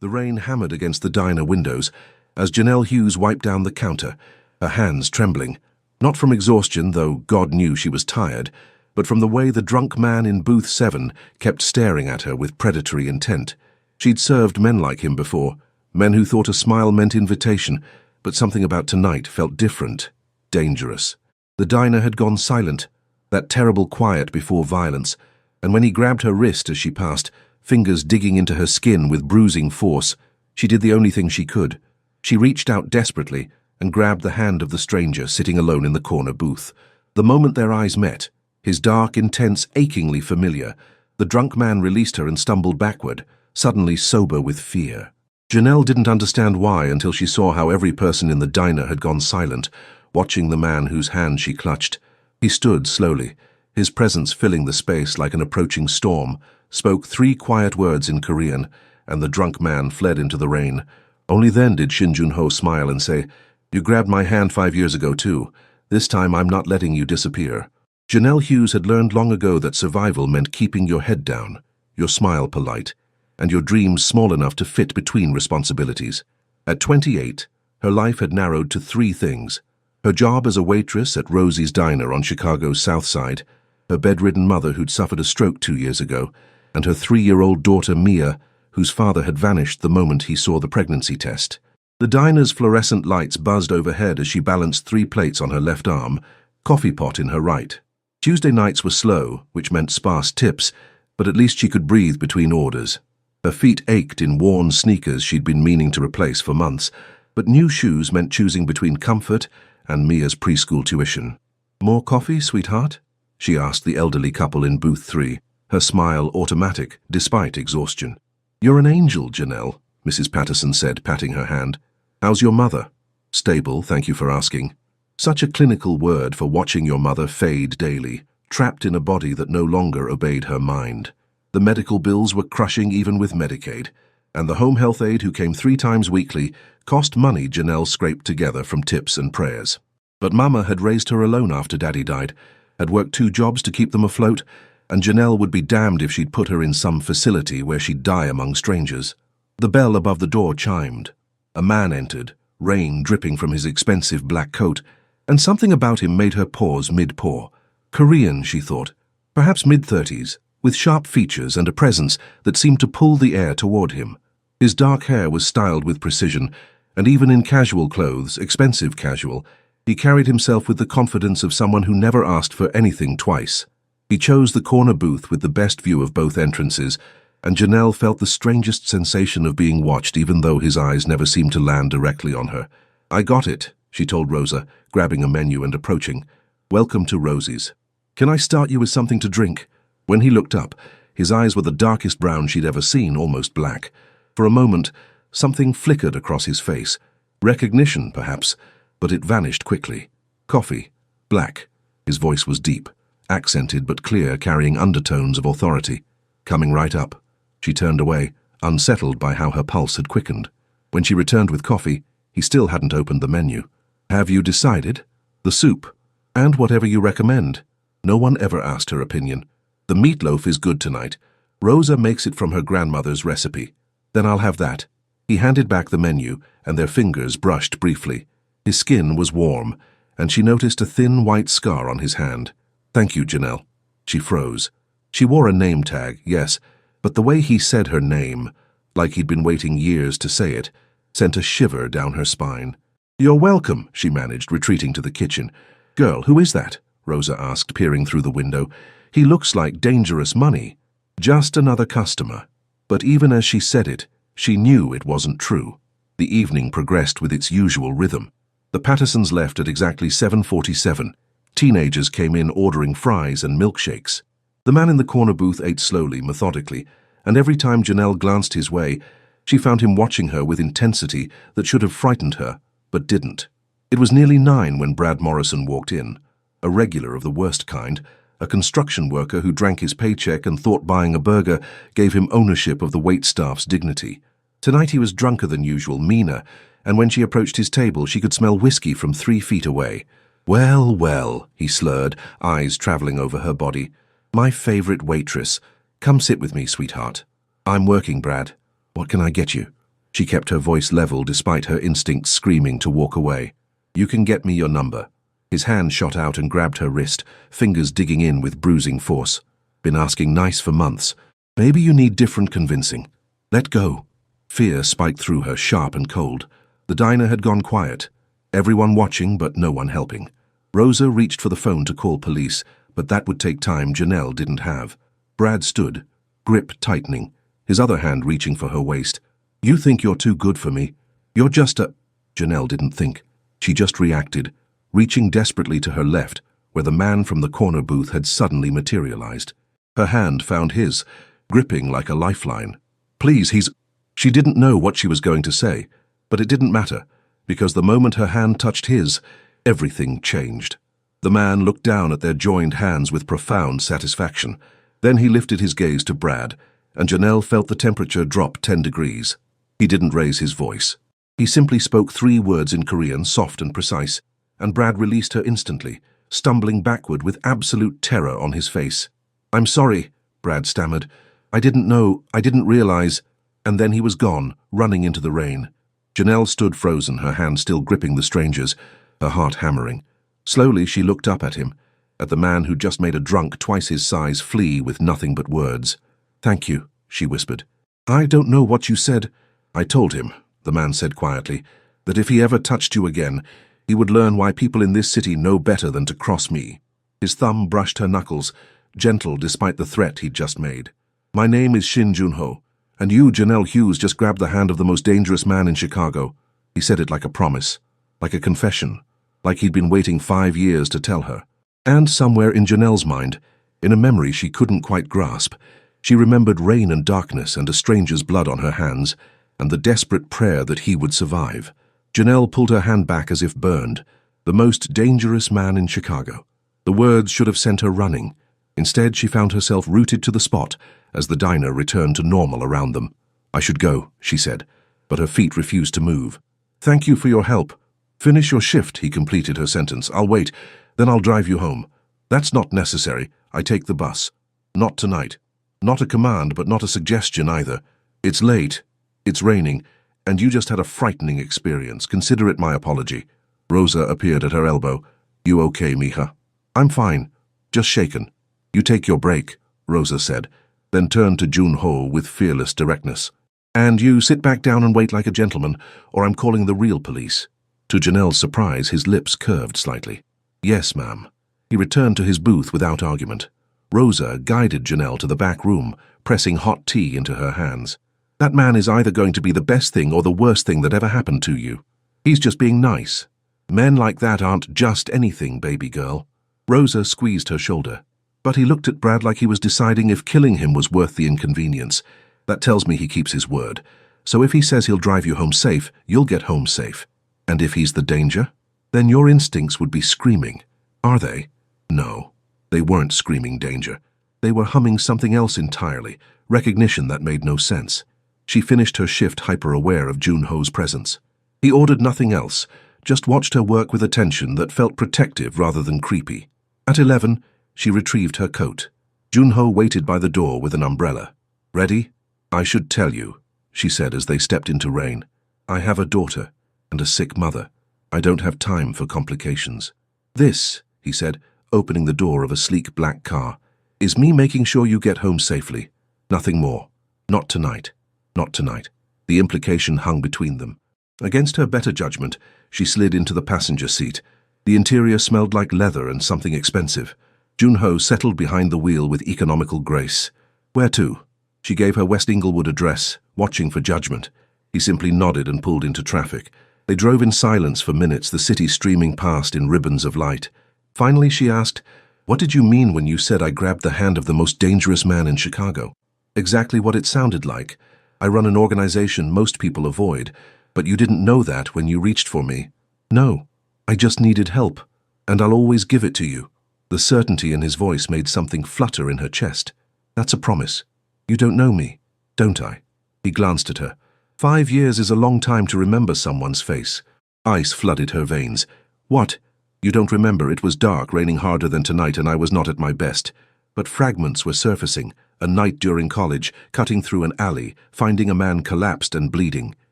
The rain hammered against the diner windows as Janelle Hughes wiped down the counter, her hands trembling, not from exhaustion, though God knew she was tired, but from the way the drunk man in booth 7 kept staring at her with predatory intent. She'd served men like him before, men who thought a smile meant invitation, but something about tonight felt different, dangerous. The diner had gone silent, that terrible quiet before violence, and when he grabbed her wrist as she passed, fingers digging into her skin with bruising force, she did the only thing she could. She reached out desperately and grabbed the hand of the stranger sitting alone in the corner booth. The moment their eyes met, his dark, intense, achingly familiar, the drunk man released her and stumbled backward, suddenly sober with fear. Janelle didn't understand why until she saw how every person in the diner had gone silent, watching the man whose hand she clutched. He stood slowly, his presence filling the space like an approaching storm, spoke 3 quiet words in Korean, and the drunk man fled into the rain. Only then did Shin Jun-ho smile and say, "You grabbed my hand 5 years ago too. This time I'm not letting you disappear." Janelle Hughes had learned long ago that survival meant keeping your head down, your smile polite, and your dreams small enough to fit between responsibilities. At 28, her life had narrowed to 3 things: her job as a waitress at Rosie's Diner on Chicago's South Side, her bedridden mother who'd suffered a stroke 2 years ago, and her 3-year-old daughter Mia, whose father had vanished the moment he saw the pregnancy test. The diner's fluorescent lights buzzed overhead as she balanced 3 plates on her left arm, coffee pot in her right. Tuesday nights were slow, which meant sparse tips, but at least she could breathe between orders. Her feet ached in worn sneakers she'd been meaning to replace for months, but new shoes meant choosing between comfort and Mia's preschool tuition. "More coffee, sweetheart?" she asked the elderly couple in booth 3, her smile automatic despite exhaustion. "You're an angel, Janelle," Mrs. Patterson said, patting her hand. "How's your mother?" "Stable, thank you for asking." Such a clinical word for watching your mother fade daily, trapped in a body that no longer obeyed her mind. The medical bills were crushing even with Medicaid, and the home health aide who came 3 times weekly cost money Janelle scraped together from tips and prayers. But Mama had raised her alone after Daddy died, had worked 2 jobs to keep them afloat, and Janelle would be damned if she'd put her in some facility where she'd die among strangers. The bell above the door chimed. A man entered, rain dripping from his expensive black coat, and something about him made her pause mid-pour. Korean, she thought, perhaps mid-30s, with sharp features and a presence that seemed to pull the air toward him. His dark hair was styled with precision, and even in casual clothes, expensive casual, he carried himself with the confidence of someone who never asked for anything twice. He chose the corner booth with the best view of both entrances, and Janelle felt the strangest sensation of being watched even though his eyes never seemed to land directly on her. "I got it," she told Rosa, grabbing a menu and approaching. "Welcome to Rosie's. Can I start you with something to drink?" When he looked up, his eyes were the darkest brown she'd ever seen, almost black. For a moment, something flickered across his face. Recognition, perhaps, but it vanished quickly. "Coffee. Black." His voice was deep, accented but clear, carrying undertones of authority. "Coming right up." She turned away, unsettled by how her pulse had quickened. When she returned with coffee, he still hadn't opened the menu. "Have you decided?" "The soup. And whatever you recommend." No one ever asked her opinion. "The meatloaf is good tonight. Rosa makes it from her grandmother's recipe." "Then I'll have that." He handed back the menu, and their fingers brushed briefly. His skin was warm, and she noticed a thin white scar on his hand. "Thank you, Janelle." She froze. She wore a name tag, yes, but the way he said her name, like he'd been waiting years to say it, sent a shiver down her spine. "You're welcome," she managed, retreating to the kitchen. "Girl, who is that?" Rosa asked, peering through the window. "He looks like dangerous money." "Just another customer." But even as she said it, she knew it wasn't true. The evening progressed with its usual rhythm. The Pattersons left at exactly 7:47. Teenagers came in ordering fries and milkshakes. The man in the corner booth ate slowly, methodically, and every time Janelle glanced his way, she found him watching her with intensity that should have frightened her, but didn't. It was nearly 9 when Brad Morrison walked in, a regular of the worst kind, a construction worker who drank his paycheck and thought buying a burger gave him ownership of the waitstaff's dignity. Tonight he was drunker than usual, meaner, and when she approached his table she could smell whiskey from 3 feet away. "Well, well," he slurred, eyes traveling over her body. "My favorite waitress. Come sit with me, sweetheart." "I'm working, Brad. What can I get you?" She kept her voice level despite her instincts screaming to walk away. "You can get me your number." His hand shot out and grabbed her wrist, fingers digging in with bruising force. "Been asking nice for months. Maybe you need different convincing. Let go." Fear spiked through her, sharp and cold. The diner had gone quiet. Everyone watching, but no one helping. Rosa reached for the phone to call police, but that would take time Janelle didn't have. Brad stood, grip tightening, his other hand reaching for her waist. "You think you're too good for me? You're just a—" Janelle didn't think. She just reacted, reaching desperately to her left, where the man from the corner booth had suddenly materialized. Her hand found his, gripping like a lifeline. "Please, he's—" She didn't know what she was going to say, but it didn't matter, because the moment her hand touched his, everything changed. The man looked down at their joined hands with profound satisfaction. Then he lifted his gaze to Brad, and Janelle felt the temperature drop 10 degrees. He didn't raise his voice. He simply spoke 3 words in Korean, soft and precise, and Brad released her instantly, stumbling backward with absolute terror on his face. "I'm sorry," Brad stammered. I didn't realize." And then he was gone, running into the rain. Janelle stood frozen, her hand still gripping the stranger's, her heart hammering. Slowly she looked up at him, at the man who just made a drunk twice his size flee with nothing but words. "Thank you," she whispered. "I don't know what you said." "I told him," the man said quietly, "that if he ever touched you again, he would learn why people in this city know better than to cross me." His thumb brushed her knuckles, gentle despite the threat he'd just made. "My name is Shin Junho, and you, Janelle Hughes, just grabbed the hand of the most dangerous man in Chicago." He said it like a promise, like a confession, like he'd been waiting 5 years to tell her. And somewhere in Janelle's mind, in a memory she couldn't quite grasp, she remembered rain and darkness and a stranger's blood on her hands, and the desperate prayer that he would survive. Janelle pulled her hand back as if burned. The most dangerous man in Chicago. The words should have sent her running. Instead, she found herself rooted to the spot as the diner returned to normal around them. "I should go," she said, but her feet refused to move. "Thank you for your help." "Finish your shift," he completed her sentence. "I'll wait, then I'll drive you home." "That's not necessary. I take the bus." "Not tonight." Not a command, but not a suggestion either. "It's late. It's raining, and you just had a frightening experience. Consider it my apology." Rosa appeared at her elbow. "You okay, mija?" "I'm fine. Just shaken." "You take your break," Rosa said, then turned to Junho with fearless directness. "And you sit back down and wait like a gentleman, or I'm calling the real police." To Janelle's surprise, his lips curved slightly. "Yes, ma'am." He returned to his booth without argument. Rosa guided Janelle to the back room, pressing hot tea into her hands. "That man is either going to be the best thing or the worst thing that ever happened to you. He's just being nice. Men like that aren't just anything, baby girl." Rosa squeezed her shoulder. But he looked at Brad like he was deciding if killing him was worth the inconvenience. "That tells me he keeps his word. So if he says he'll drive you home safe, you'll get home safe. And if he's the danger, then your instincts would be screaming. Are they?" No, they weren't screaming danger. They were humming something else entirely, recognition that made no sense. She finished her shift hyper-aware of Junho's presence. He ordered nothing else, just watched her work with attention that felt protective rather than creepy. At 11, she retrieved her coat. Junho waited by the door with an umbrella. "Ready?" "I should tell you," she said as they stepped into rain. "I have a daughter and a sick mother. I don't have time for complications." "This," he said, opening the door of a sleek black car, "is me making sure you get home safely. Nothing more. Not tonight. Not tonight." The implication hung between them. Against her better judgment, she slid into the passenger seat. The interior smelled like leather and something expensive. Junho settled behind the wheel with economical grace. "Where to?" She gave her West Inglewood address, watching for judgment. He simply nodded and pulled into traffic. They drove in silence for minutes, the city streaming past in ribbons of light. Finally she asked, "What did you mean when you said I grabbed the hand of the most dangerous man in Chicago?" "Exactly what it sounded like. I run an organization most people avoid, but you didn't know that when you reached for me." "No, I just needed help, and I'll always give it to you." The certainty in his voice made something flutter in her chest. "That's a promise. You don't know me, don't I?" He glanced at her. 5 years is a long time to remember someone's face. Ice flooded her veins. "What? You don't remember? It was dark, raining harder than tonight, and I was not at my best. But fragments were surfacing. A night during college, cutting through an alley, finding a man collapsed and bleeding.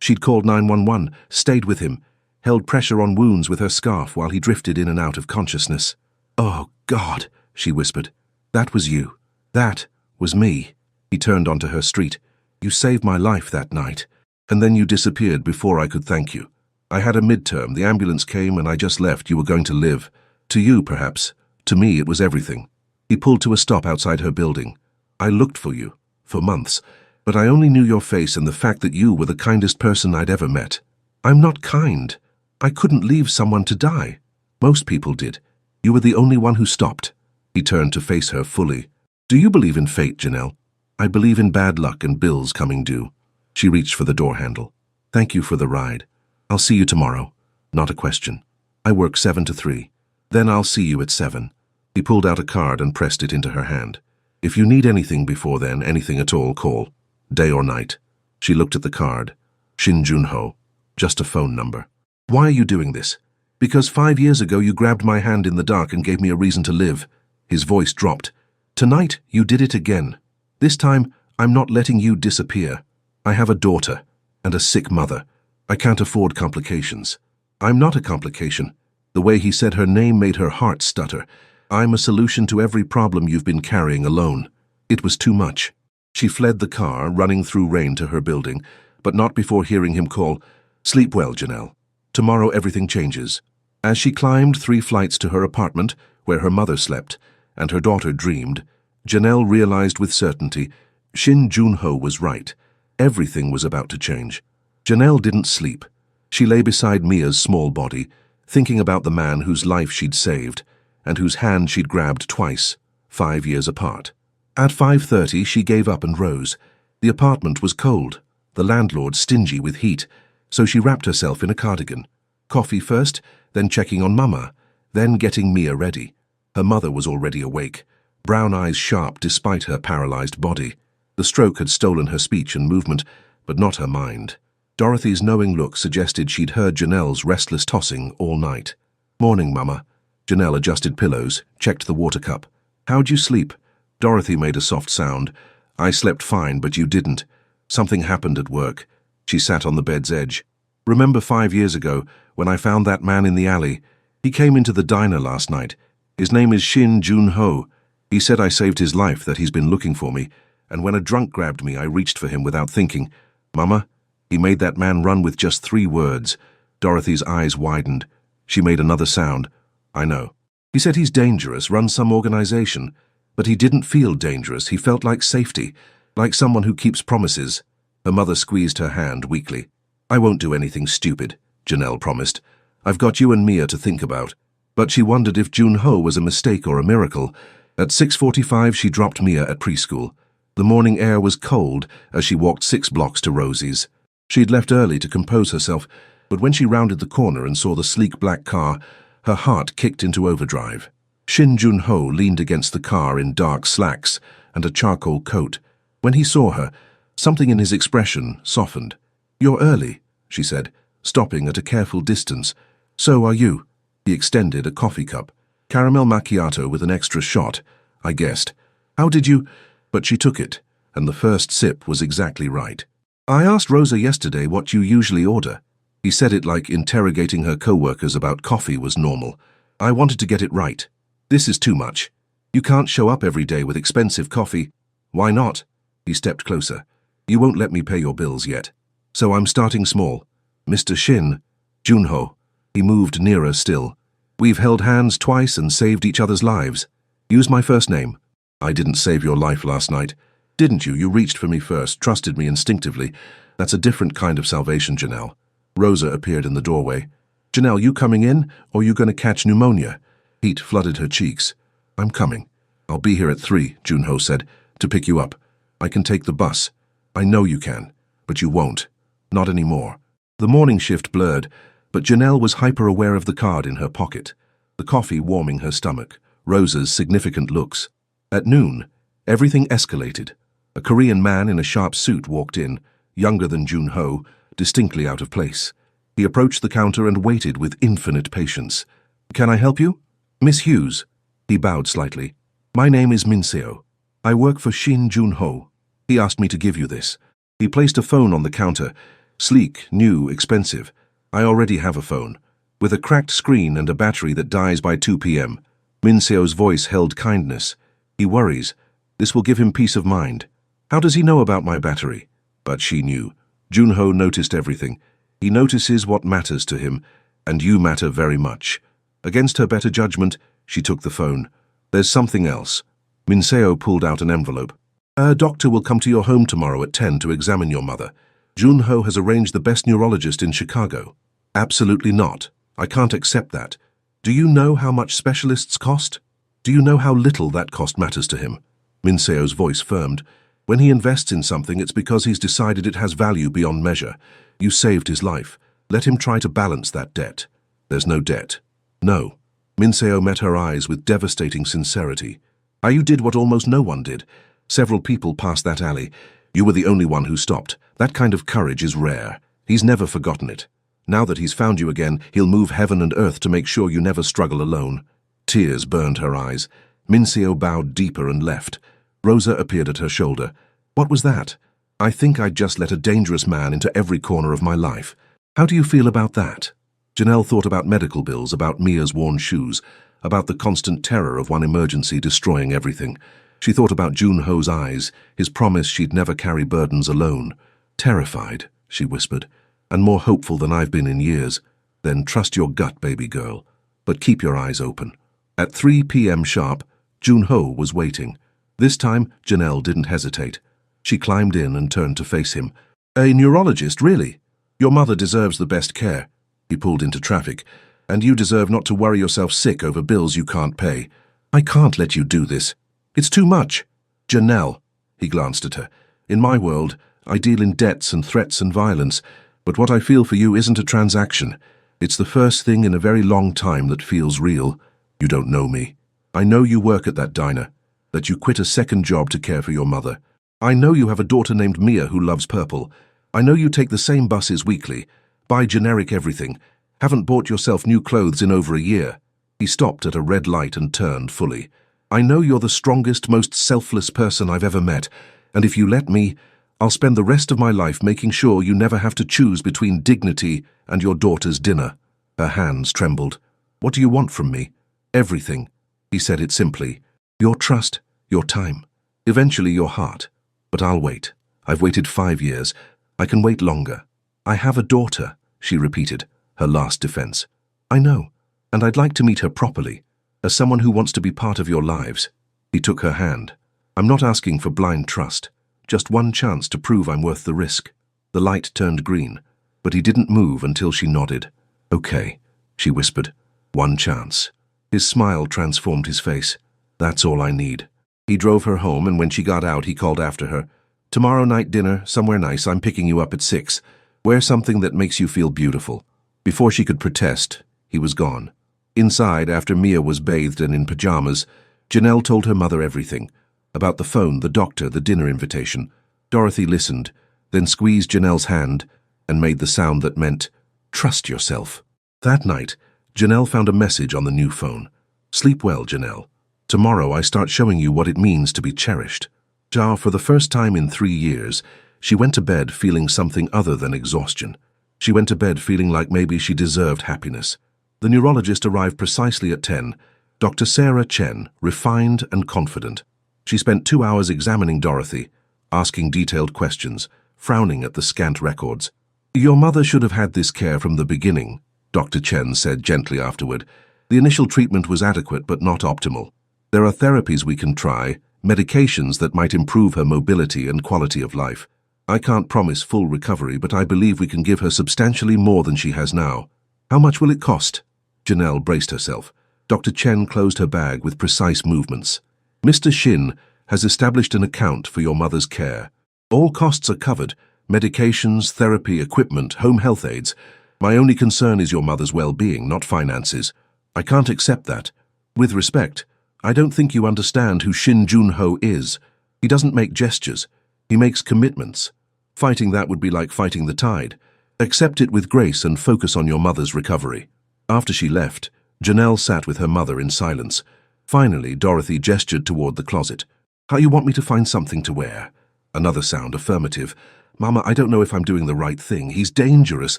She'd called 911, stayed with him, held pressure on wounds with her scarf while he drifted in and out of consciousness. "Oh, God," she whispered. "That was you. That was me." He turned onto her street. "You saved my life that night, and then you disappeared before I could thank you. I had a midterm, the ambulance came, and I just left. You were going to live. To you, perhaps. To me, it was everything." He pulled to a stop outside her building. "I looked for you, for months, but I only knew your face and the fact that you were the kindest person I'd ever met." "I'm not kind. I couldn't leave someone to die. Most people did. You were the only one who stopped." He turned to face her fully. "Do you believe in fate, Janelle?" "I believe in bad luck and bills coming due." She reached for the door handle. "Thank you for the ride. I'll see you tomorrow." "Not a question. I work 7 to 3. Then I'll see you at 7. He pulled out a card and pressed it into her hand. "If you need anything before then, anything at all, call. Day or night." She looked at the card. Shin Jun-ho. Just a phone number. "Why are you doing this?" "Because 5 years ago you grabbed my hand in the dark and gave me a reason to live." His voice dropped. "Tonight you did it again. This time I'm not letting you disappear. I have a daughter and a sick mother. I can't afford complications." "I'm not a complication." The way he said her name made her heart stutter. "I'm a solution to every problem you've been carrying alone." It was too much. She fled the car, running through rain to her building, but not before hearing him call, "Sleep well, Janelle. Tomorrow everything changes." As she climbed 3 flights to her apartment, where her mother slept, and her daughter dreamed, Janelle realized with certainty Shin Jun-ho was right. Everything was about to change. Janelle didn't sleep. She lay beside Mia's small body, thinking about the man whose life she'd saved, and whose hand she'd grabbed twice, 5 years apart. At 5:30 she gave up and rose. The apartment was cold, the landlord stingy with heat, so she wrapped herself in a cardigan. Coffee first, then checking on Mama, then getting Mia ready. Her mother was already awake, brown eyes sharp despite her paralyzed body. The stroke had stolen her speech and movement, but not her mind. Dorothy's knowing look suggested she'd heard Janelle's restless tossing all night. "Morning, Mama." Janelle adjusted pillows, checked the water cup. "How'd you sleep?" Dorothy made a soft sound. "I slept fine, but you didn't. Something happened at work." She sat on the bed's edge. "Remember 5 years ago, when I found that man in the alley? He came into the diner last night. His name is Shin Jun-ho. He said I saved his life, that he's been looking for me, and when a drunk grabbed me, I reached for him without thinking. Mama, he made that man run with just 3 words. Dorothy's eyes widened. She made another sound. "I know. He said he's dangerous, runs some organization. But he didn't feel dangerous. He felt like safety, like someone who keeps promises." Her mother squeezed her hand weakly. "I won't do anything stupid," Janelle promised. "I've got you and Mia to think about." But she wondered if Jun-ho was a mistake or a miracle. At 6:45 she dropped Mia at preschool. The morning air was cold as she walked 6 blocks to Rosie's. She'd left early to compose herself, but when she rounded the corner and saw the sleek black car, her heart kicked into overdrive. Shin Jun-ho leaned against the car in dark slacks and a charcoal coat. When he saw her, something in his expression softened. "You're early," she said, stopping at a careful distance. "So are you." He extended a coffee cup. "Caramel macchiato with an extra shot," I guessed. "How did you—" But she took it, and the first sip was exactly right. "I asked Rosa yesterday what you usually order." He said it like interrogating her co-workers about coffee was normal. "I wanted to get it right. This is too much. You can't show up every day with expensive coffee." "Why not?" He stepped closer. "You won't let me pay your bills yet. So I'm starting small. Mr. Shin, Jun-ho." He moved nearer still. "We've held hands twice and saved each other's lives. Use my first name." "I didn't save your life last night." "Didn't you? You reached for me first, trusted me instinctively. That's a different kind of salvation, Janelle." Rosa appeared in the doorway. "Janelle, you coming in, or you going to catch pneumonia?" Heat flooded her cheeks. "I'm coming. I'll be here at 3, Jun-ho said, "to pick you up. I can take the bus. I know you can, but you won't. Not anymore." The morning shift blurred, but Janelle was hyper-aware of the card in her pocket, the coffee warming her stomach, Rosa's significant looks. At noon, everything escalated. A Korean man in a sharp suit walked in, younger than Jun-ho, distinctly out of place. He approached the counter and waited with infinite patience. "Can I help you?" "Miss Hughes." He bowed slightly. "My name is Minseo. I work for Shin Jun-ho. He asked me to give you this." He placed a phone on the counter, Sleek, new, expensive. I already have a phone. With a cracked screen and a battery that dies by 2 p.m. Minseo's voice held kindness. He worries. This will give him peace of mind. How does he know about my battery? But she knew. Junho noticed everything. He notices what matters to him, and you matter very much. Against her better judgment, she took the phone. There's something else. Minseo pulled out an envelope. A doctor will come to your home tomorrow at 10 to examine your mother. Junho has arranged the best neurologist in Chicago. Absolutely not. I can't accept that. Do you know how much specialists cost? Do you know how little that cost matters to him? Minseo's voice firmed. When he invests in something, it's because he's decided it has value beyond measure. You saved his life. Let him try to balance that debt. There's no debt. No. Minseo met her eyes with devastating sincerity. You did what almost no one did. Several people passed that alley. You were the only one who stopped. That kind of courage is rare. He's never forgotten it. Now that he's found you again, he'll move heaven and earth to make sure you never struggle alone. Tears burned her eyes. Minseo bowed deeper and left. Rosa appeared at her shoulder. What was that? I think I'd just let a dangerous man into every corner of my life. How do you feel about that? Janelle thought about medical bills, about Mia's worn shoes, about the constant terror of one emergency destroying everything. She thought about Junho's eyes, his promise she'd never carry burdens alone. Terrified, she whispered, and more hopeful than I've been in years. Then trust your gut, baby girl, but keep your eyes open. At 3 p.m. sharp, Junho was waiting. This time, Janelle didn't hesitate. She climbed in and turned to face him. A neurologist, really? Your mother deserves the best care. He pulled into traffic. And you deserve not to worry yourself sick over bills you can't pay. I can't let you do this. It's too much. Janelle, he glanced at her. In my world, I deal in debts and threats and violence, but what I feel for you isn't a transaction. It's the first thing in a very long time that feels real. You don't know me. I know you work at that diner, that you quit a second job to care for your mother. I know you have a daughter named Mia who loves purple. I know you take the same buses weekly, buy generic everything, haven't bought yourself new clothes in over a year. He stopped at a red light and turned fully. I know you're the strongest, most selfless person I've ever met, and if you let me, I'll spend the rest of my life making sure you never have to choose between dignity and your daughter's dinner. Her hands trembled. What do you want from me? Everything. He said it simply. Your trust, your time, eventually your heart. But I'll wait. I've waited 5 years. I can wait longer. I have a daughter, she repeated, her last defense. I know, and I'd like to meet her properly, as someone who wants to be part of your lives. He took her hand. I'm not asking for blind trust, just one chance to prove I'm worth the risk. The light turned green, but he didn't move until she nodded. Okay, she whispered. One chance. His smile transformed his face. That's all I need. He drove her home, and when she got out, he called after her. Tomorrow night dinner, somewhere nice. I'm picking you up at 6. Wear something that makes you feel beautiful. Before she could protest, he was gone. Inside, after Mia was bathed and in pajamas, Janelle told her mother everything. About the phone, the doctor, the dinner invitation. Dorothy listened, then squeezed Janelle's hand and made the sound that meant, trust yourself. That night, Janelle found a message on the new phone. Sleep well, Janelle. Tomorrow I start showing you what it means to be cherished. For the first time in 3 years, she went to bed feeling something other than exhaustion. She went to bed feeling like maybe she deserved happiness. The neurologist arrived precisely at 10. Dr. Sarah Chen, refined and confident. She spent 2 hours examining Dorothy, asking detailed questions, frowning at the scant records. Your mother should have had this care from the beginning, Dr. Chen said gently afterward. The initial treatment was adequate but not optimal. There are therapies we can try, medications that might improve her mobility and quality of life. I can't promise full recovery, but I believe we can give her substantially more than she has now. How much will it cost? Janelle braced herself. Dr. Chen closed her bag with precise movements. Mr. Shin has established an account for your mother's care. All costs are covered, medications, therapy, equipment, home health aids. My only concern is your mother's well-being, not finances. I can't accept that. With respect, I don't think you understand who Shin Junho is. He doesn't make gestures. He makes commitments. Fighting that would be like fighting the tide. Accept it with grace and focus on your mother's recovery. After she left, Janelle sat with her mother in silence. Finally, Dorothy gestured toward the closet. How you want me to find something to wear? Another sound, affirmative. Mama, I don't know if I'm doing the right thing. He's dangerous.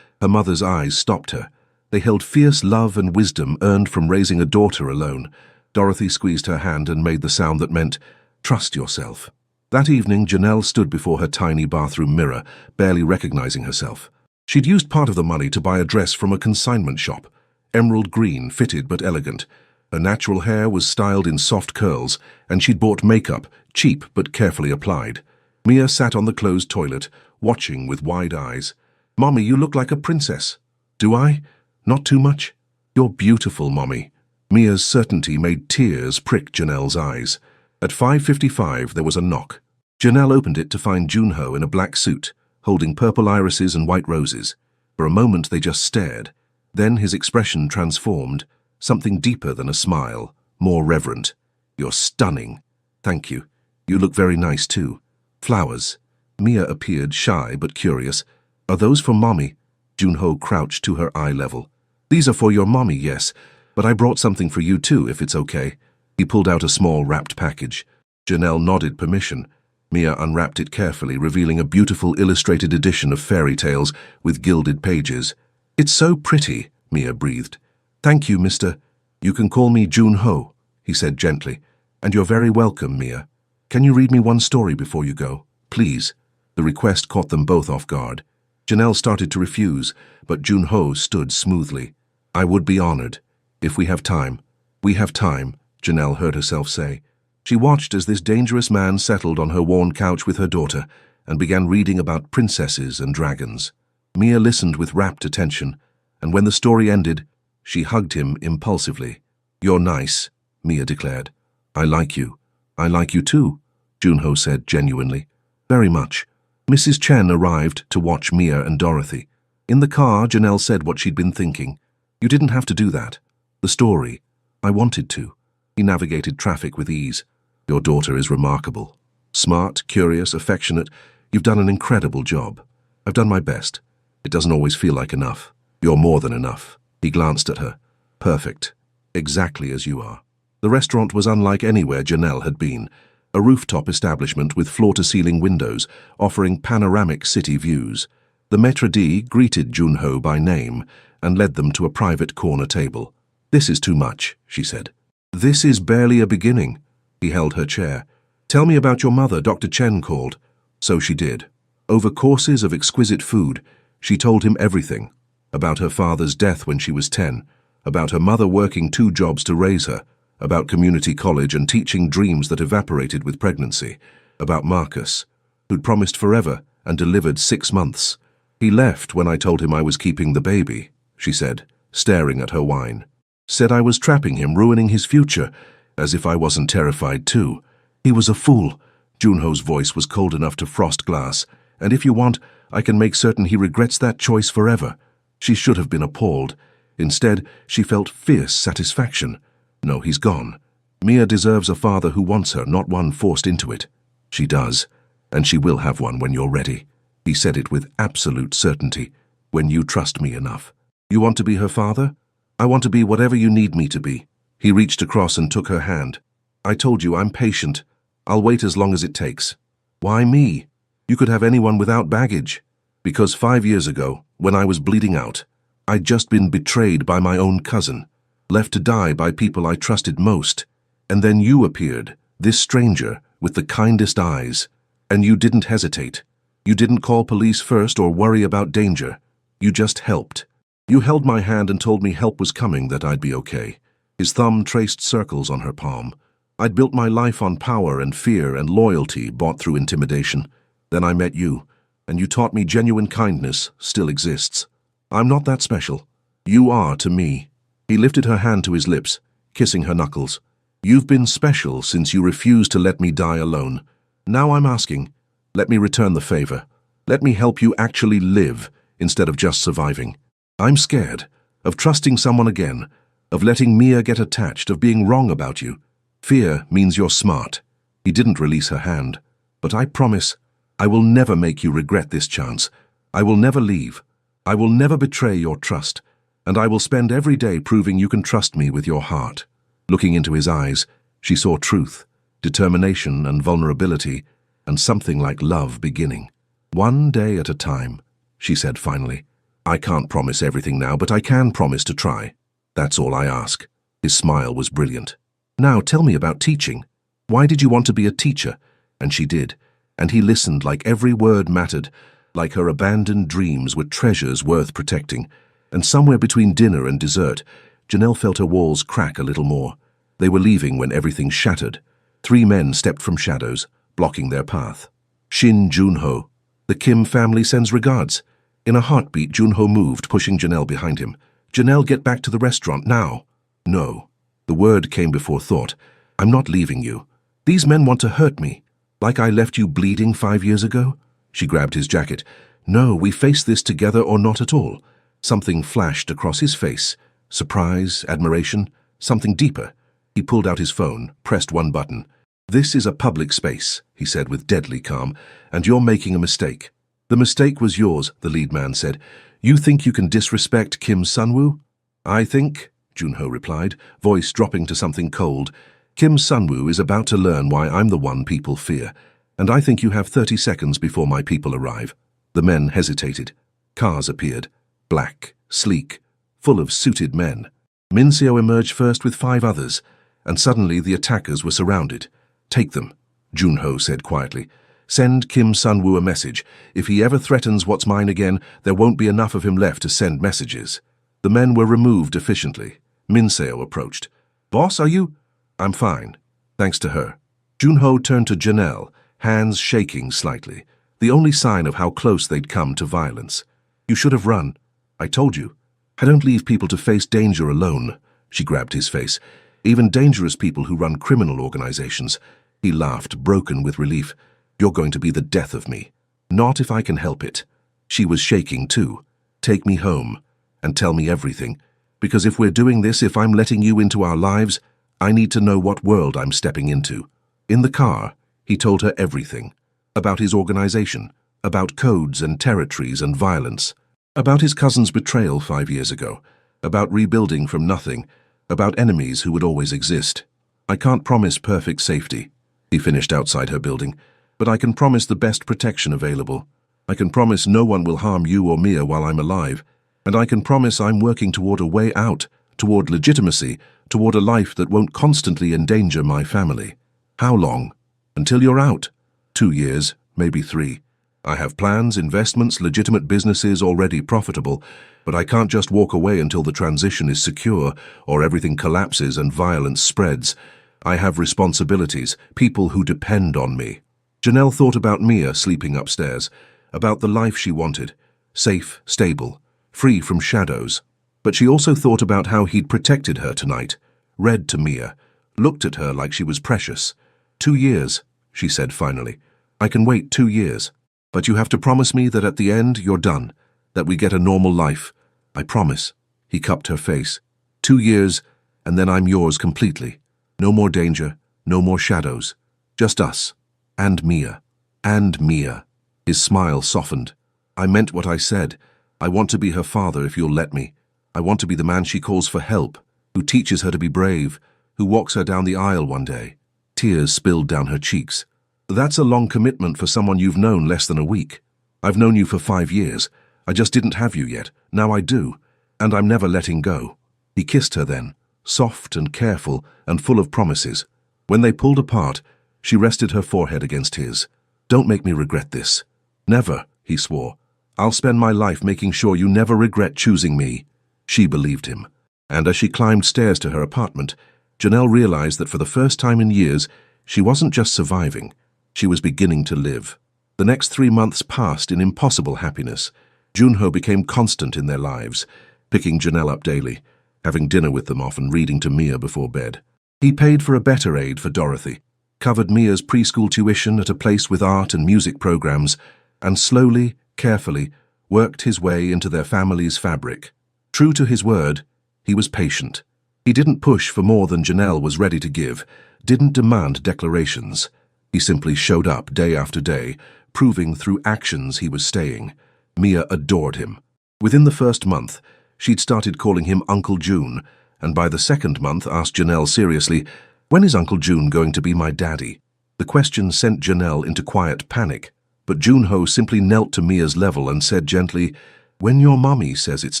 Her mother's eyes stopped her. They held fierce love and wisdom earned from raising a daughter alone. Dorothy squeezed her hand and made the sound that meant, trust yourself. That evening, Janelle stood before her tiny bathroom mirror, barely recognizing herself. She'd used part of the money to buy a dress from a consignment shop. Emerald green, fitted but elegant. Her natural hair was styled in soft curls, and she'd bought makeup, cheap but carefully applied. Mia sat on the closed toilet, watching with wide eyes. Mommy, you look like a princess. Do I? Not too much? You're beautiful, Mommy. Mia's certainty made tears prick Janelle's eyes. At 5:55, there was a knock. Janelle opened it to find Junho in a black suit, holding purple irises and white roses. For a moment, they just stared. Then his expression transformed, something deeper than a smile, more reverent. You're stunning. Thank you. You look very nice, too. Flowers. Mia appeared shy but curious. Are those for Mommy? Junho crouched to her eye level. These are for your Mommy, yes, but I brought something for you too, if it's okay. He pulled out a small wrapped package. Janelle nodded permission. Mia unwrapped it carefully, revealing a beautiful illustrated edition of fairy tales with gilded pages. It's so pretty, Mia breathed. Thank you, Mr. You can call me Junho, he said gently. And you're very welcome, Mia. Can you read me one story before you go? Please. The request caught them both off guard. Janelle started to refuse, but Junho stood smoothly. I would be honored. If we have time. We have time, Janelle heard herself say. She watched as this dangerous man settled on her worn couch with her daughter and began reading about princesses and dragons. Mia listened with rapt attention, and when the story ended, she hugged him impulsively. You're nice, Mia declared. I like you. I like you too, Junho said genuinely. Very much. Mrs. Chen arrived to watch Mia and Dorothy. In the car, Janelle said what she'd been thinking. You didn't have to do that. The story. I wanted to. He navigated traffic with ease. Your daughter is remarkable. Smart, curious, affectionate. You've done an incredible job. I've done my best. It doesn't always feel like enough. You're more than enough. He glanced at her. Perfect. Exactly as you are. The restaurant was unlike anywhere Janelle had been. A rooftop establishment with floor-to-ceiling windows, offering panoramic city views. The maître d' greeted Junho by name and led them to a private corner table. This is too much, she said. This is barely a beginning. He held her chair. Tell me about your mother, Dr. Chen called. So she did. Over courses of exquisite food, she told him everything. About her father's death when she was 10, about her mother working 2 jobs to raise her, about community college and teaching dreams that evaporated with pregnancy, about Marcus, who'd promised forever and delivered 6 months. He left when I told him I was keeping the baby, she said, staring at her wine. Said I was trapping him, ruining his future, as if I wasn't terrified too. He was a fool. Junho's voice was cold enough to frost glass, and if you want, I can make certain he regrets that choice forever. She should have been appalled. Instead, she felt fierce satisfaction. No, he's gone. Mia deserves a father who wants her, not one forced into it. She does, and she will have one when you're ready. He said it with absolute certainty. When you trust me enough. You want to be her father? I want to be whatever you need me to be. He reached across and took her hand. I told you I'm patient. I'll wait as long as it takes. Why me? You could have anyone without baggage. Because 5 years ago, when I was bleeding out, I'd just been betrayed by my own cousin, left to die by people I trusted most. And then you appeared, this stranger, with the kindest eyes. And you didn't hesitate. You didn't call police first or worry about danger. You just helped. You held my hand and told me help was coming, that I'd be okay. His thumb traced circles on her palm. I'd built my life on power and fear and loyalty bought through intimidation. Then I met you, and you taught me genuine kindness still exists. I'm not that special. You are to me. He lifted her hand to his lips, kissing her knuckles. You've been special since you refused to let me die alone. Now I'm asking, let me return the favor. Let me help you actually live instead of just surviving. I'm scared of trusting someone again, of letting Mia get attached, of being wrong about you. Fear means you're smart. He didn't release her hand. But I promise, I will never make you regret this chance. I will never leave. I will never betray your trust. And I will spend every day proving you can trust me with your heart. Looking into his eyes, she saw truth, determination and vulnerability, and something like love beginning. One day at a time, she said finally. I can't promise everything now, but I can promise to try. That's all I ask. His smile was brilliant. Now tell me about teaching. Why did you want to be a teacher? And she did. And he listened like every word mattered, like her abandoned dreams were treasures worth protecting. And somewhere between dinner and dessert, Janelle felt her walls crack a little more. They were leaving when everything shattered. 3 men stepped from shadows, blocking their path. Shin Junho. The Kim family sends regards. In a heartbeat, Junho moved, pushing Janelle behind him. Janelle, get back to the restaurant now. No. The word came before thought. I'm not leaving you. These men want to hurt me. Like I left you bleeding 5 years ago? She grabbed his jacket. No, we face this together or not at all. Something flashed across his face. Surprise, admiration, something deeper. He pulled out his phone, pressed one button. This is a public space, he said with deadly calm, and you're making a mistake. The mistake was yours, the lead man said. You think you can disrespect Kim Sunwoo? I think, Junho replied, voice dropping to something cold. Kim Sunwoo is about to learn why I'm the one people fear, and I think you have 30 seconds before my people arrive. The men hesitated. Cars appeared, black, sleek, full of suited men. Minseo emerged first with 5 others, and suddenly the attackers were surrounded. Take them, Junho said quietly. Send Kim Sunwoo a message. If he ever threatens what's mine again, there won't be enough of him left to send messages. The men were removed efficiently. Minseo approached. Boss, are you? I'm fine, thanks to her. Junho turned to Janelle, hands shaking slightly, the only sign of how close they'd come to violence. You should have run. I told you. I don't leave people to face danger alone. She grabbed his face. Even dangerous people who run criminal organizations. He laughed, broken with relief. You're going to be the death of me. Not if I can help it. She was shaking too. Take me home and tell me everything. Because if we're doing this, if I'm letting you into our lives, I need to know what world I'm stepping into. In the car, he told her everything. About his organization, about codes and territories and violence, about his cousin's betrayal 5 years ago, about rebuilding from nothing, about enemies who would always exist. I can't promise perfect safety, he finished outside her building, but I can promise the best protection available. I can promise no one will harm you or Mia while I'm alive, and I can promise I'm working toward a way out, toward legitimacy, toward a life that won't constantly endanger my family. How long? Until you're out? 2 years, maybe 3. I have plans, investments, legitimate businesses already profitable, but I can't just walk away until the transition is secure or everything collapses and violence spreads. I have responsibilities, people who depend on me. Janelle thought about Mia sleeping upstairs, about the life she wanted, safe, stable, free from shadows. But she also thought about how he'd protected her tonight, read to Mia, looked at her like she was precious. 2 years, she said finally. I can wait 2 years. But you have to promise me that at the end you're done, that we get a normal life. I promise. He cupped her face. 2 years, and then I'm yours completely. No more danger, no more shadows. Just us. And Mia. And Mia. His smile softened. I meant what I said. I want to be her father if you'll let me. I want to be the man she calls for help, who teaches her to be brave, who walks her down the aisle one day. Tears spilled down her cheeks. That's a long commitment for someone you've known less than a week. I've known you for 5 years. I just didn't have you yet. Now I do. And I'm never letting go. He kissed her then, soft and careful and full of promises. When they pulled apart, she rested her forehead against his. Don't make me regret this. Never, he swore. I'll spend my life making sure you never regret choosing me. She believed him. And as she climbed stairs to her apartment, Janelle realized that for the first time in years, she wasn't just surviving. She was beginning to live. The next 3 months passed in impossible happiness. Junho became constant in their lives, picking Janelle up daily, having dinner with them often, reading to Mia before bed. He paid for a better aid for Dorothy, covered Mia's preschool tuition at a place with art and music programs, and slowly, carefully, worked his way into their family's fabric. True to his word, he was patient. He didn't push for more than Janelle was ready to give, didn't demand declarations. He simply showed up day after day, proving through actions he was staying. Mia adored him. Within the first month, she'd started calling him Uncle June, and by the second month asked Janelle seriously, "When is Uncle June going to be my daddy?" The question sent Janelle into quiet panic. But Junho simply knelt to Mia's level and said gently, "When your mommy says it's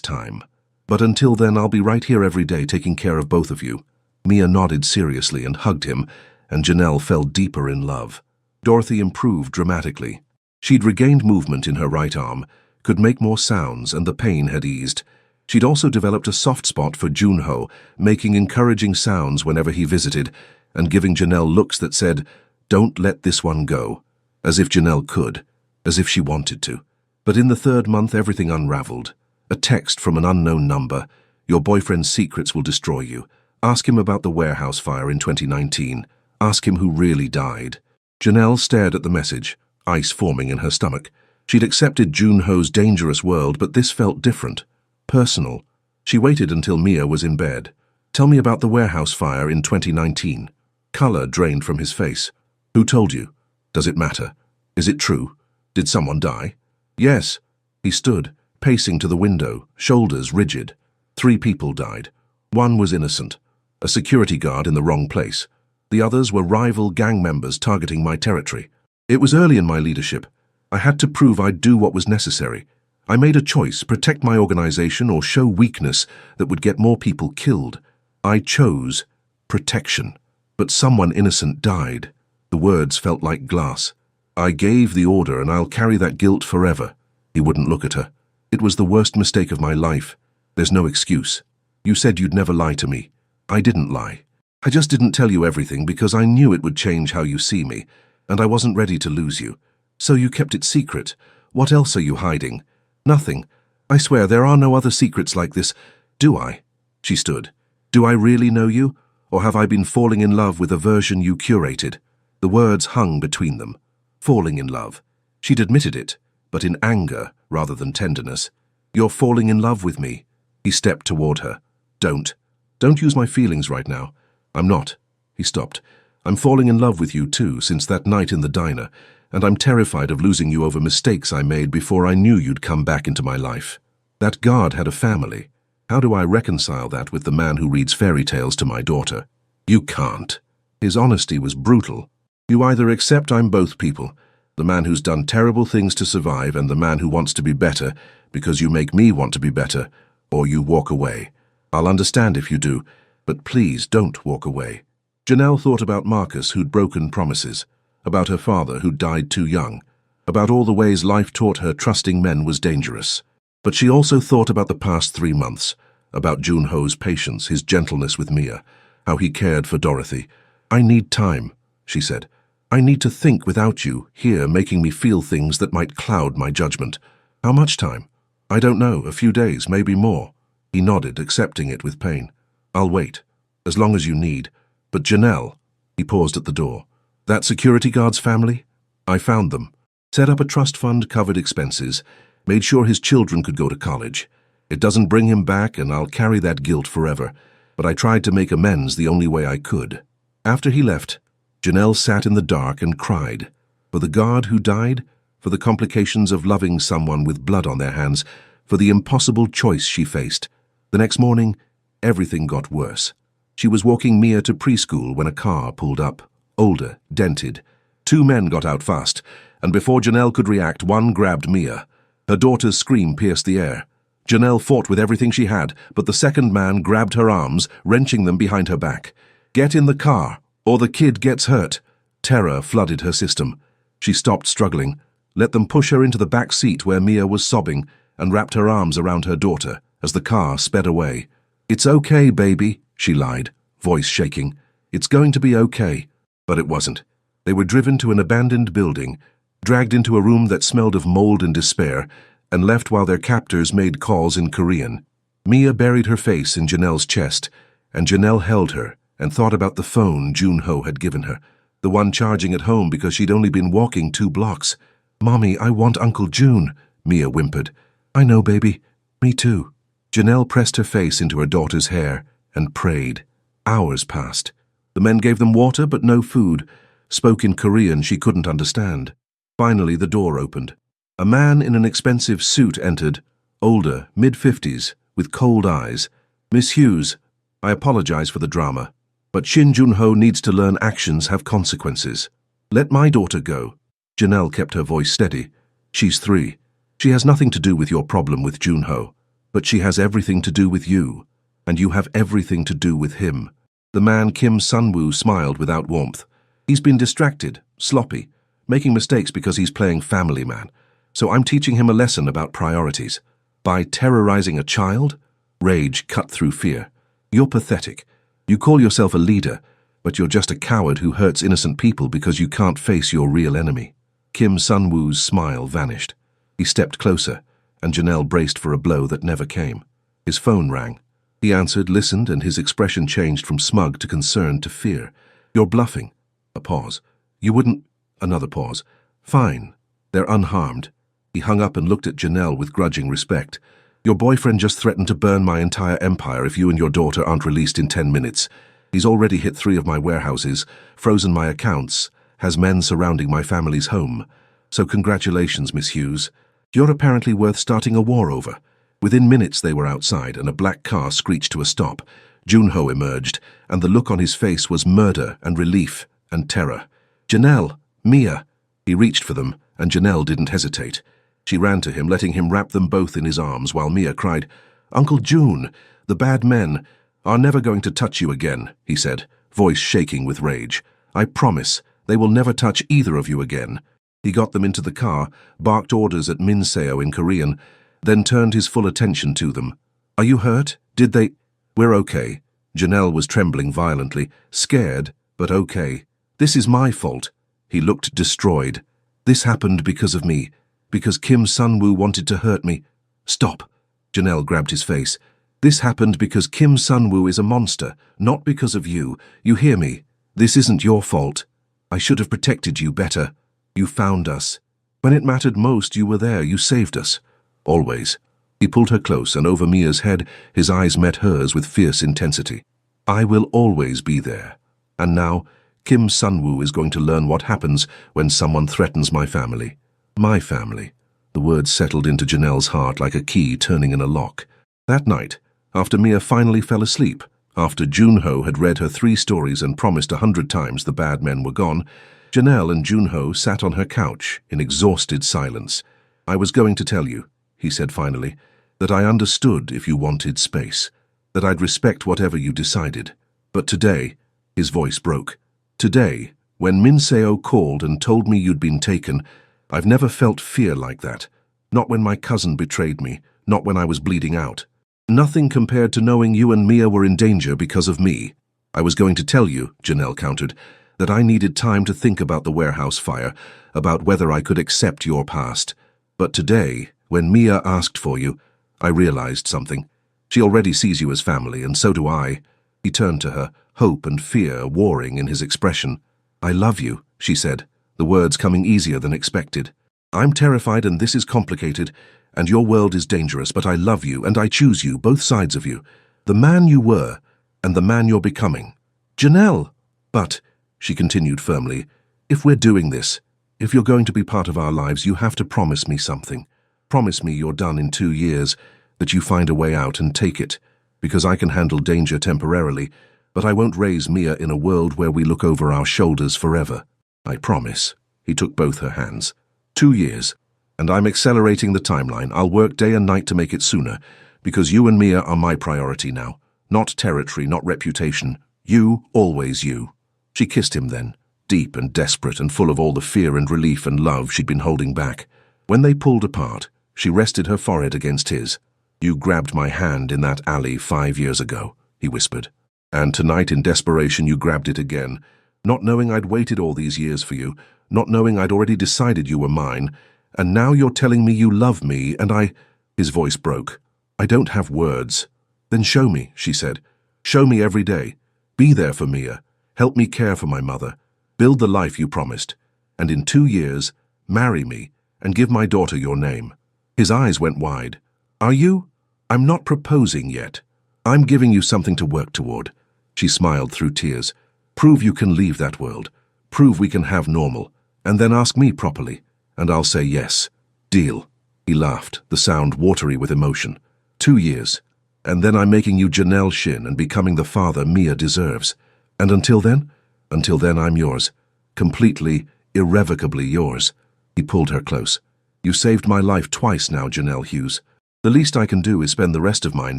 time. But until then, I'll be right here every day taking care of both of you." Mia nodded seriously and hugged him, and Janelle fell deeper in love. Dorothy improved dramatically. She'd regained movement in her right arm, could make more sounds, and the pain had eased. She'd also developed a soft spot for Junho, making encouraging sounds whenever he visited, and giving Janelle looks that said, "Don't let this one go," as if Janelle could, as if she wanted to. But in the 3rd month, everything unraveled. A text from an unknown number: "Your boyfriend's secrets will destroy you. Ask him about the warehouse fire in 2019. Ask him who really died." Janelle stared at the message, ice forming in her stomach. She'd accepted Junho's dangerous world, but this felt different. Personal. She waited until Mia was in bed. "Tell me about the warehouse fire in 2019. Color drained from his face. "Who told you? Does it matter? Is it true? Did someone die?" "Yes." He stood, pacing to the window, shoulders rigid. 3 people died. 1 was innocent, a security guard in the wrong place. The others were rival gang members targeting my territory. It was early in my leadership. I had to prove I'd do what was necessary. I made a choice: protect my organization or show weakness that would get more people killed. I chose protection. But someone innocent died. The words felt like glass. "I gave the order, and I'll carry that guilt forever." He wouldn't look at her. "It was the worst mistake of my life. There's no excuse. You said you'd never lie to me. I didn't lie. I just didn't tell you everything because I knew it would change how you see me, and I wasn't ready to lose you. So you kept it secret. What else are you hiding?" "Nothing. I swear there are no other secrets like this. Do I?" She stood. "Do I really know you? Or have I been falling in love with a version you curated?" The words hung between them. Falling in love. She'd admitted it, but in anger rather than tenderness. "You're falling in love with me." He stepped toward her. Don't use my feelings right now." "I'm not." He stopped. "I'm falling in love with you too, since that night in the diner, and I'm terrified of losing you over mistakes I made before I knew you'd come back into my life. That guard had a family. How do I reconcile that with the man who reads fairy tales to my daughter?" "You can't." His honesty was brutal. "You either accept I'm both people, the man who's done terrible things to survive and the man who wants to be better because you make me want to be better, or you walk away. I'll understand if you do, but please don't walk away." Janelle thought about Marcus, who'd broken promises, about her father, who'd died too young, about all the ways life taught her trusting men was dangerous. But she also thought about the past 3 months, about Junho's patience, his gentleness with Mia, how he cared for Dorothy. "I need time," she said. "I need to think without you here making me feel things that might cloud my judgment." "How much time?" "I don't know, a few days, maybe more." He nodded, accepting it with pain. "I'll wait, as long as you need. But Janelle," he paused at the door, "that security guard's family? I found them. Set up a trust fund, covered expenses, made sure his children could go to college. It doesn't bring him back, and I'll carry that guilt forever. But I tried to make amends the only way I could." After he left, Janelle sat in the dark and cried. For the guard who died, for the complications of loving someone with blood on their hands, for the impossible choice she faced. The next morning, everything got worse. She was walking Mia to preschool when a car pulled up. Older, dented. 2 men got out fast, and before Janelle could react, one grabbed Mia. Her daughter's scream pierced the air. Janelle fought with everything she had, but the second man grabbed her arms, wrenching them behind her back. "Get in the car, or the kid gets hurt." Terror flooded her system. She stopped struggling, let them push her into the back seat where Mia was sobbing, and wrapped her arms around her daughter as the car sped away. "It's okay, baby," she lied, voice shaking. "It's going to be okay." But it wasn't. They were driven to an abandoned building, dragged into a room that smelled of mold and despair, and left while their captors made calls in Korean. Mia buried her face in Janelle's chest, and Janelle held her and thought about the phone Junho had given her, the one charging at home because she'd only been walking 2 blocks. "Mommy, I want Uncle June," Mia whimpered. "I know, baby. Me too." Janelle pressed her face into her daughter's hair and prayed. Hours passed. The men gave them water but no food, spoke in Korean she couldn't understand. Finally, the door opened. A man in an expensive suit entered, older, mid-50s, with cold eyes. "Miss Hughes, I apologize for the drama, but Shin Junho needs to learn actions have consequences. Let my daughter go." Janelle kept her voice steady. She's 3. She has nothing to do with your problem with Junho, but she has everything to do with you, and you have everything to do with him. The man Kim Sun-woo smiled without warmth. He's been distracted, sloppy, making mistakes because he's playing family man. So I'm teaching him a lesson about priorities. By terrorizing a child? Rage cut through fear. You're pathetic. You call yourself a leader, but you're just a coward who hurts innocent people because you can't face your real enemy. Kim Sun-woo's smile vanished. He stepped closer, and Janelle braced for a blow that never came. His phone rang. He answered, listened, and his expression changed from smug to concerned to fear. You're bluffing. A pause. You wouldn't... Another pause. Fine. They're unharmed. He hung up and looked at Janelle with grudging respect. Your boyfriend just threatened to burn my entire empire if you and your daughter aren't released in 10 minutes. He's already hit 3 of my warehouses, frozen my accounts, has men surrounding my family's home. So congratulations, Miss Hughes. You're apparently worth starting a war over. Within minutes they were outside, and a black car screeched to a stop. Junho emerged, and the look on his face was murder and relief and terror. Janelle, Mia. He reached for them, and Janelle didn't hesitate. She ran to him, letting him wrap them both in his arms, while Mia cried, Uncle June, the bad men are never going to touch you again, he said, voice shaking with rage. I promise, they will never touch either of you again. He got them into the car, barked orders at Min Seo in Korean, then turned his full attention to them. Are you hurt? Did they... We're okay. Janelle was trembling violently, scared, but okay. This is my fault. He looked destroyed. This happened because of me. Because Kim Sun-woo wanted to hurt me. Stop. Janelle grabbed his face. This happened because Kim Sun-woo is a monster, not because of you. You hear me? This isn't your fault. I should have protected you better. You found us. When it mattered most, you were there. You saved us. Always. He pulled her close, and over Mia's head, his eyes met hers with fierce intensity. I will always be there. And now, Kim Sun-woo is going to learn what happens when someone threatens my family. My family. The words settled into Janelle's heart like a key turning in a lock. That night, after Mia finally fell asleep, after Junho had read her 3 stories and promised 100 times the bad men were gone, Janelle and Junho sat on her couch in exhausted silence. I was going to tell you, he said finally, that I understood if you wanted space, that I'd respect whatever you decided. But today, his voice broke. Today, when Min Seo called and told me you'd been taken, I've never felt fear like that. Not when my cousin betrayed me, not when I was bleeding out. Nothing compared to knowing you and Mia were in danger because of me. I was going to tell you, Janelle countered, that I needed time to think about the warehouse fire, about whether I could accept your past. But today, when Mia asked for you, I realized something. She already sees you as family, and so do I. He turned to her, hope and fear warring in his expression. I love you, she said, the words coming easier than expected. I'm terrified and this is complicated, and your world is dangerous, but I love you and I choose you, both sides of you. The man you were and the man you're becoming. Janelle! But, she continued firmly, if we're doing this, if you're going to be part of our lives, you have to promise me something. Promise me you're done in 2 years, that you find a way out and take it, because I can handle danger temporarily, but I won't raise Mia in a world where we look over our shoulders forever. I promise. He took both her hands. 2 years. And I'm accelerating the timeline. I'll work day and night to make it sooner, because you and Mia are my priority now. Not territory, not reputation. You, always you. She kissed him then, deep and desperate and full of all the fear and relief and love she'd been holding back. When they pulled apart, she rested her forehead against his. You grabbed my hand in that alley 5 years ago, he whispered. And tonight in desperation you grabbed it again, not knowing I'd waited all these years for you, not knowing I'd already decided you were mine, and now you're telling me you love me, and I... His voice broke. I don't have words. Then show me, she said. Show me every day. Be there for Mia. Help me care for my mother. Build the life you promised. And in 2 years, marry me, and give my daughter your name. His eyes went wide. Are you? I'm not proposing yet. I'm giving you something to work toward. She smiled through tears. Prove you can leave that world. Prove we can have normal. And then ask me properly. And I'll say yes. Deal. He laughed, the sound watery with emotion. 2 years. And then I'm making you Janelle Shin and becoming the father Mia deserves. And until then I'm yours. Completely, irrevocably yours. He pulled her close. You saved my life twice now, Janelle Hughes. The least I can do is spend the rest of mine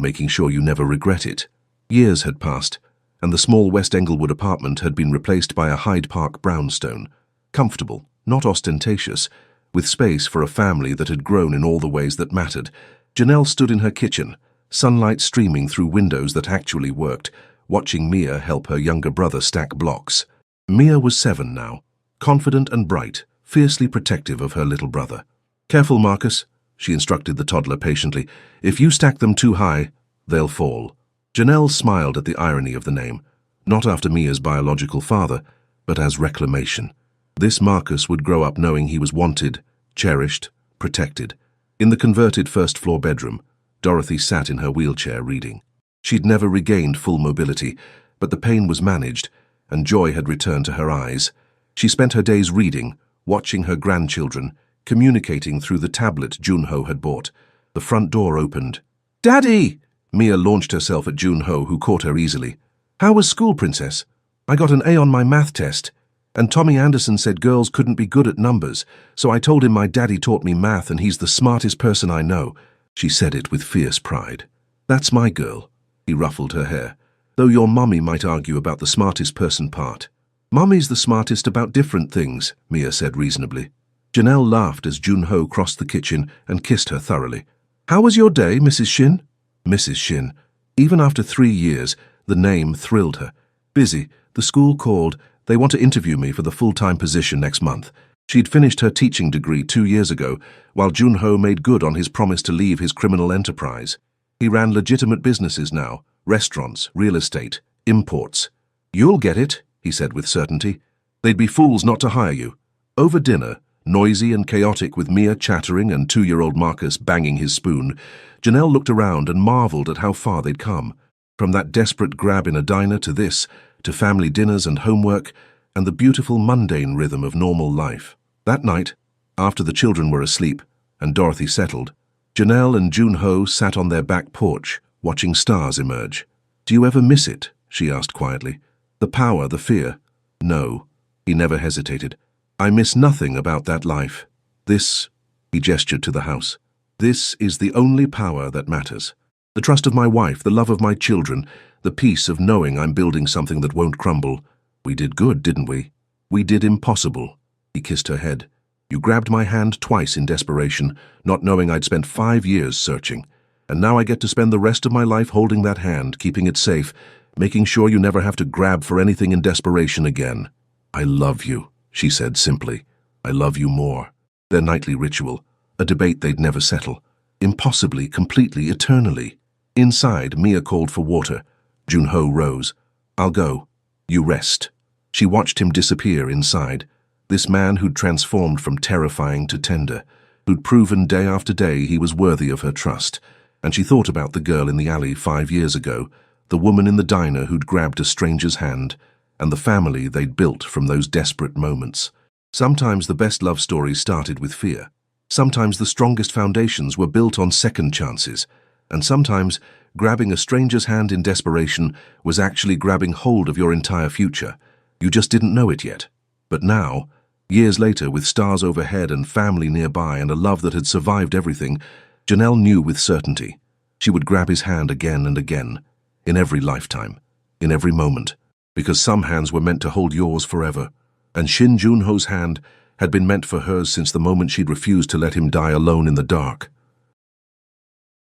making sure you never regret it. Years had passed, and the small West Englewood apartment had been replaced by a Hyde Park brownstone. Comfortable, not ostentatious, with space for a family that had grown in all the ways that mattered. Janelle stood in her kitchen, sunlight streaming through windows that actually worked, watching Mia help her younger brother stack blocks. Mia was 7 now, confident and bright, fiercely protective of her little brother. Careful, Marcus, she instructed the toddler patiently. If you stack them too high, they'll fall. Janelle smiled at the irony of the name, not after Mia's biological father, but as reclamation. This Marcus would grow up knowing he was wanted, cherished, protected. In the converted first-floor bedroom, Dorothy sat in her wheelchair reading. She'd never regained full mobility, but the pain was managed, and joy had returned to her eyes. She spent her days reading, watching her grandchildren, communicating through the tablet Junho had bought. The front door opened. "Daddy!" Mia launched herself at Junho, who caught her easily. "How was school, Princess? I got an A on my math test, and Tommy Anderson said girls couldn't be good at numbers, so I told him my daddy taught me math and he's the smartest person I know." She said it with fierce pride. "That's my girl." He ruffled her hair. "Though your mummy might argue about the smartest person part." "Mummy's the smartest about different things," Mia said reasonably. Janelle laughed as Junho crossed the kitchen and kissed her thoroughly. "How was your day, Mrs. Shin?" Mrs. Shin. Even after 3 years, the name thrilled her. "Busy. The school called. They want to interview me for the full-time position next month." She'd finished her teaching degree 2 years ago, while Junho made good on his promise to leave his criminal enterprise. He ran legitimate businesses now, restaurants, real estate, imports. "You'll get it," he said with certainty. "They'd be fools not to hire you." Over dinner, noisy and chaotic with Mia chattering and 2-year-old Marcus banging his spoon, Janelle looked around and marveled at how far they'd come. From that desperate grab in a diner to this, to family dinners and homework, and the beautiful mundane rhythm of normal life. That night, after the children were asleep and Dorothy settled, Janelle and Junho sat on their back porch, watching stars emerge. "Do you ever miss it?" she asked quietly. "The power, the fear?" "No." He never hesitated. "I miss nothing about that life. This," he gestured to the house, "this is the only power that matters. The trust of my wife, the love of my children, the peace of knowing I'm building something that won't crumble. We did good, didn't we? We did impossible." He kissed her head. "You grabbed my hand twice in desperation, not knowing I'd spent 5 years searching. And now I get to spend the rest of my life holding that hand, keeping it safe, making sure you never have to grab for anything in desperation again." "I love you," she said simply. "I love you more." Their nightly ritual, a debate they'd never settle. Impossibly, completely, eternally. Inside, Mia called for water. Junho rose. "I'll go. You rest." She watched him disappear inside. This man who'd transformed from terrifying to tender, who'd proven day after day he was worthy of her trust. And she thought about the girl in the alley 5 years ago, the woman in the diner who'd grabbed a stranger's hand, and the family they'd built from those desperate moments. Sometimes the best love stories started with fear. Sometimes the strongest foundations were built on second chances. And sometimes grabbing a stranger's hand in desperation was actually grabbing hold of your entire future. You just didn't know it yet. But now, years later, with stars overhead and family nearby and a love that had survived everything, Janelle knew with certainty. She would grab his hand again and again, in every lifetime, in every moment, because some hands were meant to hold yours forever. And Shin Junho's hand had been meant for hers since the moment she'd refused to let him die alone in the dark.